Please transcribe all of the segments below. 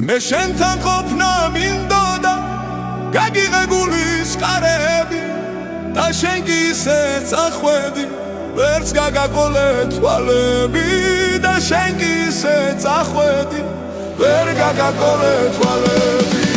მე შენთან ყოფნა მინდოდა გაგიღებულის კარები და შენ კი ისე წახვედი ვერც გაგაყოლე თვალები და შენ კი ისე წახვედი ვერ გაგაყოლე თვალები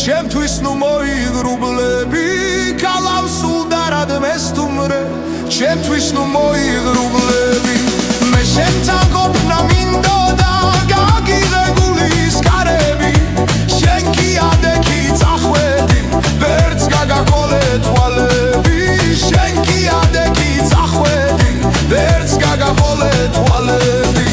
ჩემთვის ნუ მოიღრუბლები ქალავსულ დარად მესტუმრე ჩემთვის ნუ მოიღრუბლები მე შენთან ყოფნა მინდოდა გაგიღებულის კარები შენ კი ადექი წახვედი ვერც გაგაყოლე თვალები შენ კი ადექი წახვედი ვერც გაგაყოლე თვალები